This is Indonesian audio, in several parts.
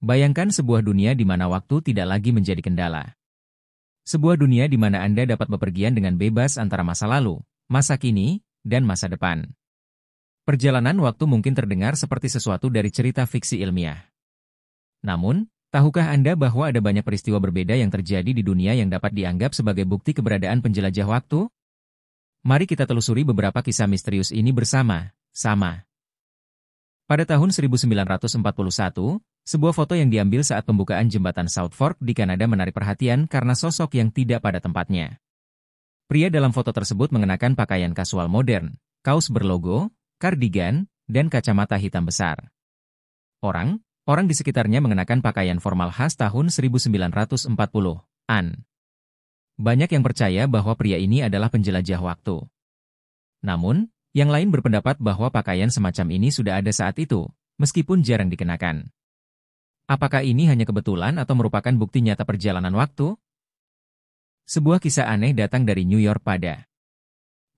Bayangkan sebuah dunia di mana waktu tidak lagi menjadi kendala. Sebuah dunia di mana Anda dapat bepergian dengan bebas antara masa lalu, masa kini, dan masa depan. Perjalanan waktu mungkin terdengar seperti sesuatu dari cerita fiksi ilmiah. Namun, tahukah Anda bahwa ada banyak peristiwa berbeda yang terjadi di dunia yang dapat dianggap sebagai bukti keberadaan penjelajah waktu? Mari kita telusuri beberapa kisah misterius ini bersama-sama. Pada tahun 1941, sebuah foto yang diambil saat pembukaan jembatan South Fork di Kanada menarik perhatian karena sosok yang tidak pada tempatnya. Pria dalam foto tersebut mengenakan pakaian kasual modern, kaos berlogo, kardigan, dan kacamata hitam besar. Orang di sekitarnya mengenakan pakaian formal khas tahun 1940-an. Banyak yang percaya bahwa pria ini adalah penjelajah waktu. Namun, yang lain berpendapat bahwa pakaian semacam ini sudah ada saat itu, meskipun jarang dikenakan. Apakah ini hanya kebetulan atau merupakan bukti nyata perjalanan waktu? Sebuah kisah aneh datang dari New York pada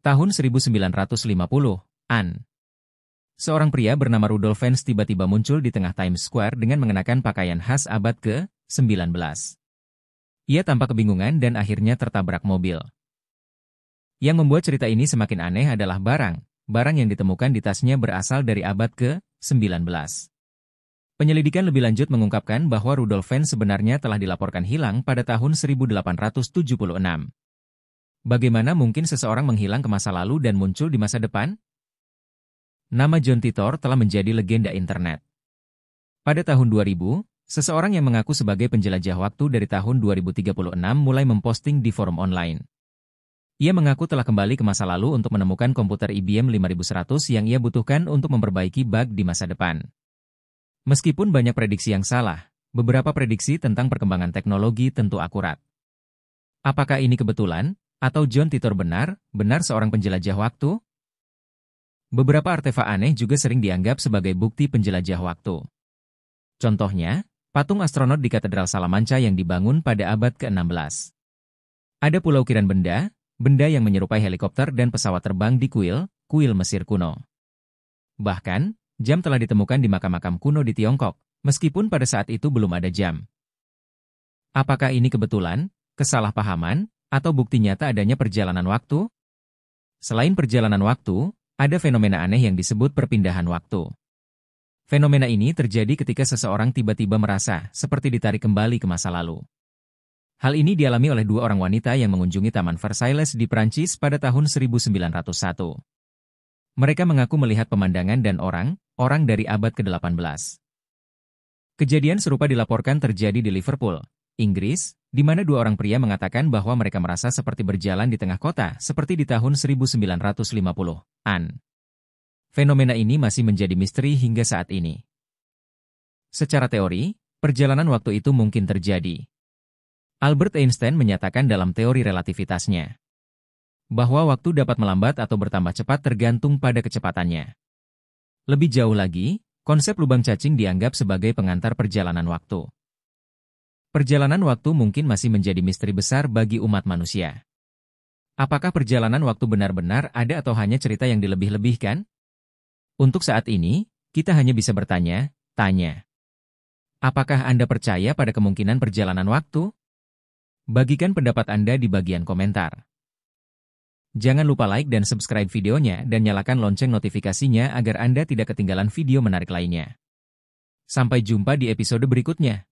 tahun 1950-an. Seorang pria bernama Rudolf Fens tiba-tiba muncul di tengah Times Square dengan mengenakan pakaian khas abad ke-19. Ia tampak kebingungan dan akhirnya tertabrak mobil. Yang membuat cerita ini semakin aneh adalah barang yang ditemukan di tasnya berasal dari abad ke-19. Penyelidikan lebih lanjut mengungkapkan bahwa Rudolf Fens sebenarnya telah dilaporkan hilang pada tahun 1876. Bagaimana mungkin seseorang menghilang ke masa lalu dan muncul di masa depan? Nama John Titor telah menjadi legenda internet. Pada tahun 2000, seseorang yang mengaku sebagai penjelajah waktu dari tahun 2036 mulai memposting di forum online. Ia mengaku telah kembali ke masa lalu untuk menemukan komputer IBM 5100 yang ia butuhkan untuk memperbaiki bug di masa depan. Meskipun banyak prediksi yang salah, beberapa prediksi tentang perkembangan teknologi tentu akurat. Apakah ini kebetulan, atau John Titor benar seorang penjelajah waktu? Beberapa artefak aneh juga sering dianggap sebagai bukti penjelajah waktu. Contohnya, patung astronot di Katedral Salamanca yang dibangun pada abad ke-16. Ada pula ukiran benda yang menyerupai helikopter dan pesawat terbang di kuil Mesir kuno. Bahkan, jam telah ditemukan di makam-makam kuno di Tiongkok, meskipun pada saat itu belum ada jam. Apakah ini kebetulan, kesalahpahaman, atau bukti nyata adanya perjalanan waktu? Selain perjalanan waktu, ada fenomena aneh yang disebut perpindahan waktu. Fenomena ini terjadi ketika seseorang tiba-tiba merasa seperti ditarik kembali ke masa lalu. Hal ini dialami oleh dua orang wanita yang mengunjungi Taman Versailles di Prancis pada tahun 1901. Mereka mengaku melihat pemandangan dan orang dari abad ke-18. Kejadian serupa dilaporkan terjadi di Liverpool, Inggris, di mana dua orang pria mengatakan bahwa mereka merasa seperti berjalan di tengah kota seperti di tahun 1950-an. Fenomena ini masih menjadi misteri hingga saat ini. Secara teori, perjalanan waktu itu mungkin terjadi. Albert Einstein menyatakan dalam teori relativitasnya bahwa waktu dapat melambat atau bertambah cepat tergantung pada kecepatannya. Lebih jauh lagi, konsep lubang cacing dianggap sebagai pengantar perjalanan waktu. Perjalanan waktu mungkin masih menjadi misteri besar bagi umat manusia. Apakah perjalanan waktu benar-benar ada atau hanya cerita yang dilebih-lebihkan? Untuk saat ini, kita hanya bisa bertanya-tanya. Apakah Anda percaya pada kemungkinan perjalanan waktu? Bagikan pendapat Anda di bagian komentar. Jangan lupa like dan subscribe videonya dan nyalakan lonceng notifikasinya agar Anda tidak ketinggalan video menarik lainnya. Sampai jumpa di episode berikutnya.